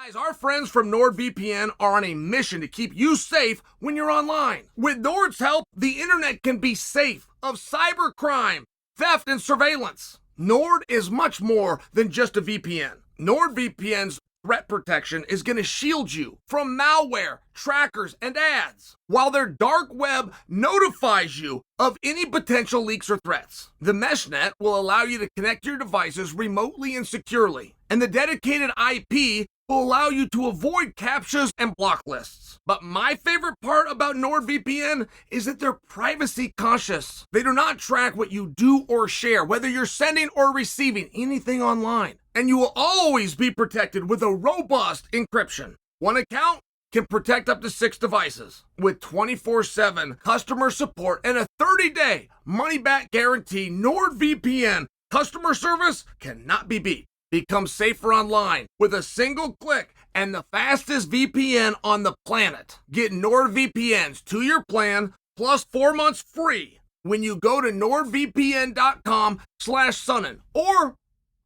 Guys, our friends from NordVPN are on a mission to keep you safe when you're online. With Nord's help, the internet can be safe of cybercrime, theft, and surveillance. Nord is much more than just a VPN. NordVPN's threat protection is going to shield you from malware, trackers, and ads, while their dark web notifies you of any potential leaks or threats. The MeshNet will allow you to connect your devices remotely and securely, and the dedicated IP will allow you to avoid CAPTCHAs and block lists. But my favorite part about NordVPN is that they're privacy conscious. They do not track what you do or share, whether you're sending or receiving anything online. And you will always be protected with a robust encryption. One account can protect up to 6 devices with 24/7 customer support and a 30-day money-back guarantee. NordVPN customer service cannot be beat. Become safer online with a single click and the fastest VPN on the planet. Get NordVPN's 2-year plan plus 4 months free when you go to nordvpn.com/Sonnen or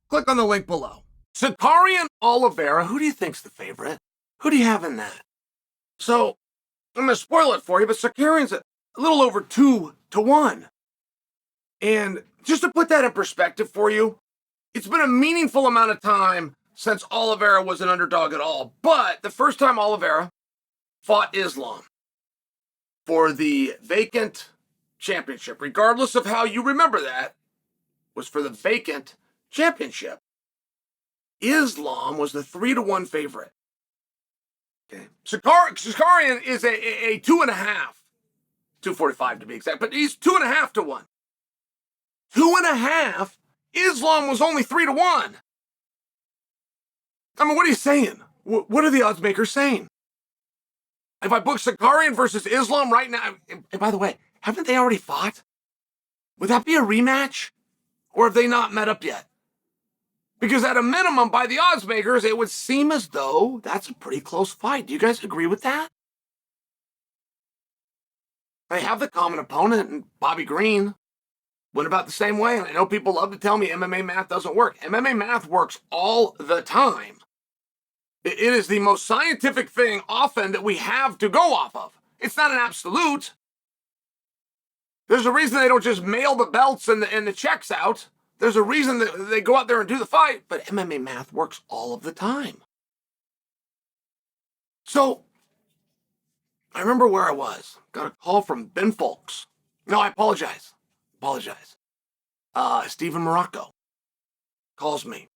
click on the link below. Sakarian Oliveira, who do you think's the favorite? Who do you have in that? So, I'm going to spoil it for you, but Sakarian's a little over 2-1. And just to put that in perspective for you, it's been a meaningful amount of time since Oliveira was an underdog at all. But the first time Oliveira fought Islam for the vacant championship, regardless of how you remember that, was for the vacant championship. Islam was the 3-1 favorite. Okay. Sakarian is a 2.5, 245 to be exact, but he's 2.5 to 1. 2.5. Islam was only 3-1. I mean, what are you saying? What are the odds makers saying? If I book Sakarian versus Islam right now, and by the way, haven't they already fought? Would that be a rematch? Or have they not met up yet? Because at a minimum, by the odds makers, it would seem as though that's a pretty close fight. Do you guys agree with that? They have the common opponent in Bobby Green. Went about the same way. And I know people love to tell me MMA math doesn't work. MMA math works all the time. It is the most scientific thing often that we have to go off of. It's not an absolute. There's a reason they don't just mail the belts and the checks out. There's a reason that they go out there and do the fight. But MMA math works all of the time. So, I remember where I was. Got a call from Ben Folks. No, I apologize. Stephen Morocco calls me.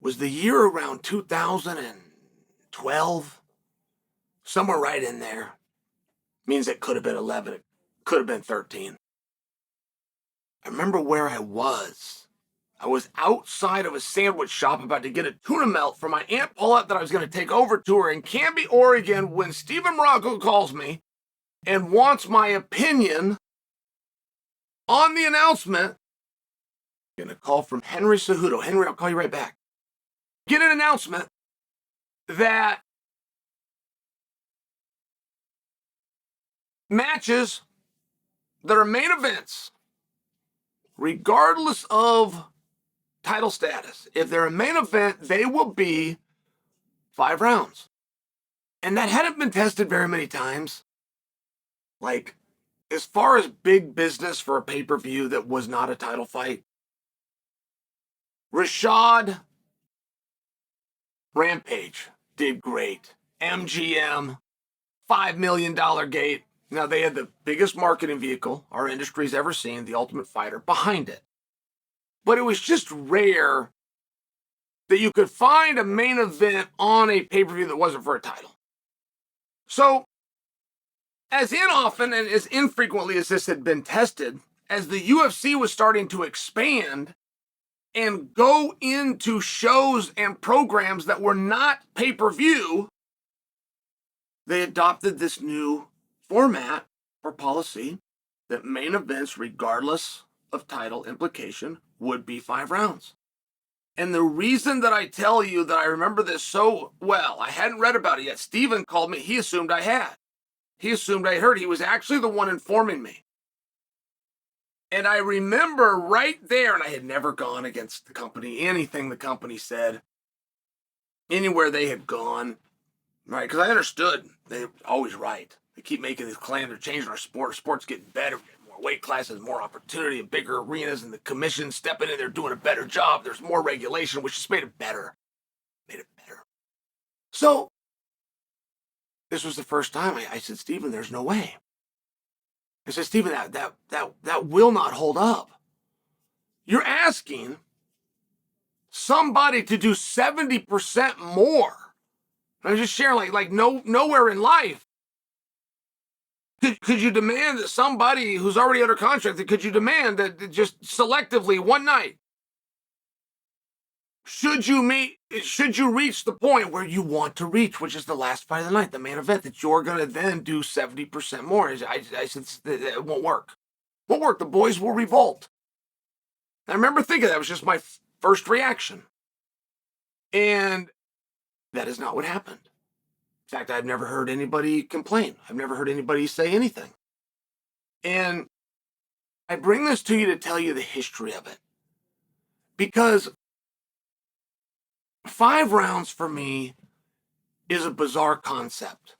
Was the year around 2012? Somewhere right in there. Means it could have been 11. It could have been 13. I remember where I was. I was outside of a sandwich shop about to get a tuna melt for my Aunt Paulette that I was going to take over to her in Canby, Oregon, when Stephen Morocco calls me and wants my opinion on the announcement. Getting a call from Henry Cejudo. Henry, I'll call you right back. Get an announcement that matches that are main events, regardless of title status, if they're a main event, they will be 5 rounds. And that hadn't been tested very many times. Like, as far as big business for a pay-per-view that was not a title fight, Rashad Rampage did great. MGM, $5 million gate. Now, they had the biggest marketing vehicle our industry's ever seen, The Ultimate Fighter, behind it. But it was just rare that you could find a main event on a pay-per-view that wasn't for a title. So, as often and as infrequently as this had been tested, as the UFC was starting to expand and go into shows and programs that were not pay-per-view, they adopted this new format or policy that main events, regardless of title implication, would be 5 rounds. And the reason that I tell you that I remember this so well, I hadn't read about it yet. Steven called me. He assumed I had. He assumed I heard. He was actually the one informing me. And I remember right there, and I had never gone against the company, anything the company said. anywhere they had gone, right? Because I understood they're always right. They keep making these claims. They're changing our sport. Our sport's getting better. We get more weight classes, more opportunity, and bigger arenas, and the commission's stepping in. They're doing a better job. There's more regulation, which just made it better. So this was the first time I said, Stephen, there's no way. I said, Stephen, that will not hold up. You're asking somebody to do 70% more. I was just sharing, nowhere in life could you demand that somebody who's already under contract, could you demand that just selectively one night, should you reach the point where you want to reach, which is the last fight of the night, the main event, that you're going to then do 70% more? I said, it won't work. It won't work. The boys will revolt. I remember thinking that was just my first reaction. And that is not what happened. In fact, I've never heard anybody complain. I've never heard anybody say anything. And I bring this to you to tell you the history of it. Because 5 rounds for me is a bizarre concept.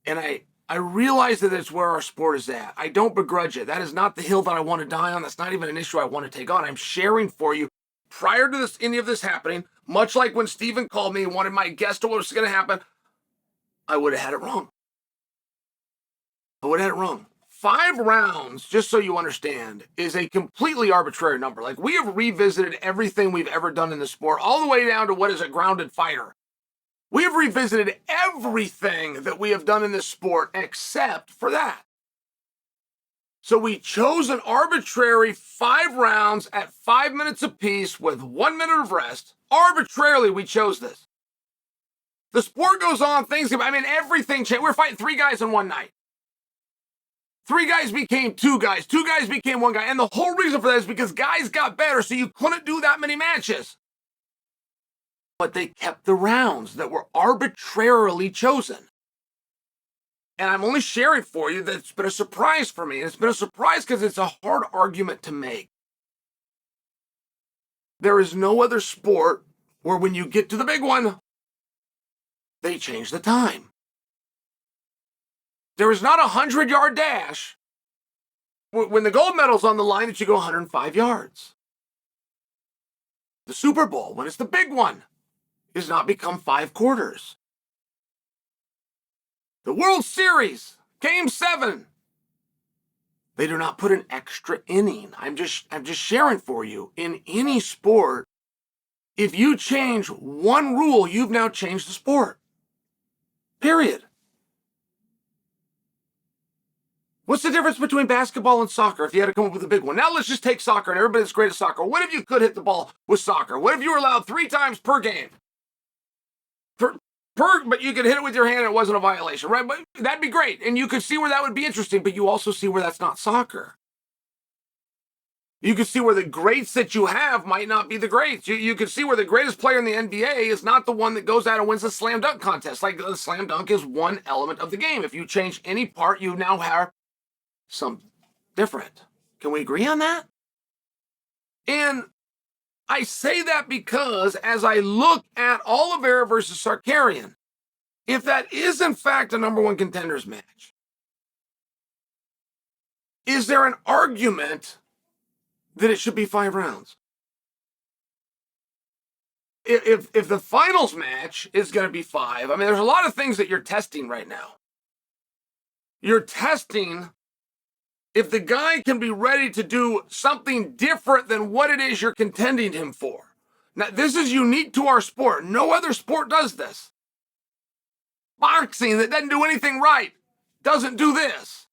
And I realize that it's where our sport is at. I don't begrudge it. That is not the hill that I want to die on. That's not even an issue I want to take on. I'm sharing for you, prior to any of this happening, much like when Stephen called me and wanted my guess to what was going to happen, I would have had it wrong. 5 rounds, just so you understand, is a completely arbitrary number. Like, we have revisited everything we've ever done in the sport, all the way down to what is a grounded fighter. We have revisited everything that we have done in this sport except for that. So we chose an arbitrary 5 rounds at 5 minutes apiece with 1 minute of rest. Arbitrarily, we chose this. The sport goes on, everything changed. We're fighting 3 guys in one night. 3 guys became 2 guys. 2 guys became 1 guy. And the whole reason for that is because guys got better, so you couldn't do that many matches. But they kept the rounds that were arbitrarily chosen. And I'm only sharing for you that it's been a surprise for me. And it's been a surprise because it's a hard argument to make. There is no other sport where when you get to the big one, they change the time. There is not a 100-yard dash when the gold medal's on the line that you go 105 yards. The Super Bowl, when it's the big one, does not become 5 quarters. The World Series, Game 7, they do not put an extra inning. I'm just sharing for you. In any sport, if you change one rule, you've now changed the sport. Period. What's the difference between basketball and soccer if you had to come up with a big one? Now let's just take soccer, and everybody's great at soccer. What if you could hit the ball with soccer? What if you were allowed 3 times per game? But you could hit it with your hand and it wasn't a violation, right? But that'd be great. And you could see where that would be interesting, but you also see where that's not soccer. You could see where the greats that you have might not be the greats. You could see where the greatest player in the NBA is not the one that goes out and wins a slam dunk contest. Like, the slam dunk is one element of the game. If you change any part, you now have something different. Can we agree on that? And I say that because as I look at Oliveira versus Tsarukyan, if that is in fact a number 1 contenders match, is there an argument that it should be 5 rounds? If the finals match is going to be 5, there's a lot of things that you're testing right now. You're testing if the guy can be ready to do something different than what it is you're contending him for. Now, this is unique to our sport. No other sport does this. Boxing, that doesn't do anything right, doesn't do this.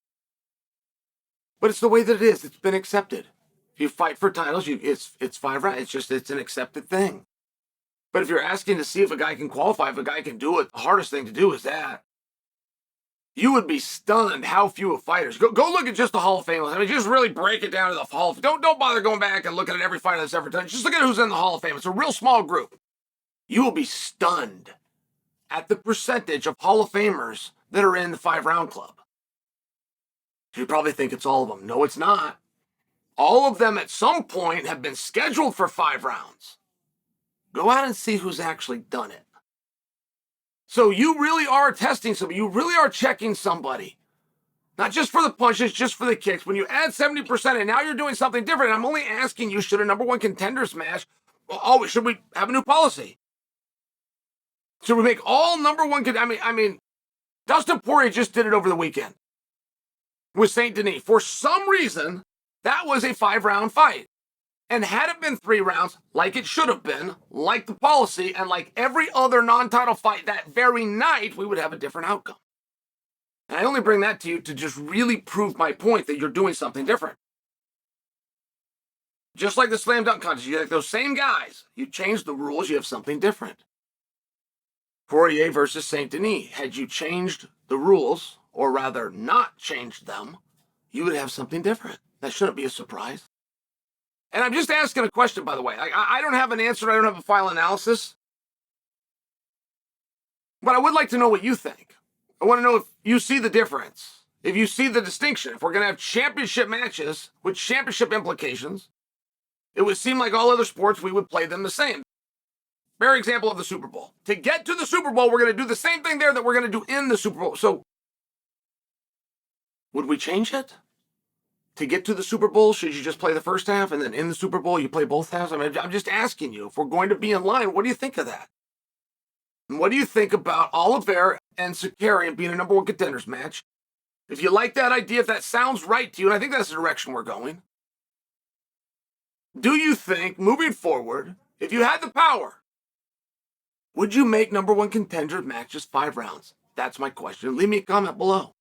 But it's the way that it is. It's been accepted. If you fight for titles, it's 5 rounds. It's an accepted thing. But if you're asking to see if a guy can qualify, if a guy can do it, the hardest thing to do is that. You would be stunned how few of fighters. Go look at just the Hall of Fame. Just really break it down to the Hall of Fame. Don't bother going back and looking at every fighter that's ever done. Just look at who's in the Hall of Fame. It's a real small group. You will be stunned at the percentage of Hall of Famers that are in the 5-round club. You probably think it's all of them. No, it's not. All of them at some point have been scheduled for 5 rounds. Go out and see who's actually done it. So you really are testing somebody. You really are checking somebody. Not just for the punches, just for the kicks. When you add 70% and now you're doing something different, I'm only asking you, should a number one contenders match, should we have a new policy? Should we make all number one, I mean, Dustin Poirier just did it over the weekend with St. Denis. For some reason, that was a 5-round fight. And had it been 3 rounds, like it should have been, like the policy, and like every other non-title fight that very night, we would have a different outcome. And I only bring that to you to just really prove my point that you're doing something different. Just like the slam dunk contest, you like those same guys. You change the rules, you have something different. Poirier versus St. Denis. Had you changed the rules, or rather not changed them, you would have something different. That shouldn't be a surprise. And I'm just asking a question, by the way. I don't have an answer. I don't have a final analysis. But I would like to know what you think. I want to know if you see the difference, if you see the distinction. If we're going to have championship matches with championship implications, it would seem like all other sports, we would play them the same. Fair example of the Super Bowl. To get to the Super Bowl, we're going to do the same thing there that we're going to do in the Super Bowl. So, would we change it? To get to the Super Bowl, should you just play the first half and then in the Super Bowl you play both halves? I mean, I'm just asking you, if we're going to be in line, what do you think of that? And what do you think about Oliveira and Tsarukyan being a number one contenders match? If you like that idea, if that sounds right to you, and I think that's the direction we're going, do you think, moving forward, if you had the power, would you make number one contender matches 5 rounds? That's my question. Leave me a comment below.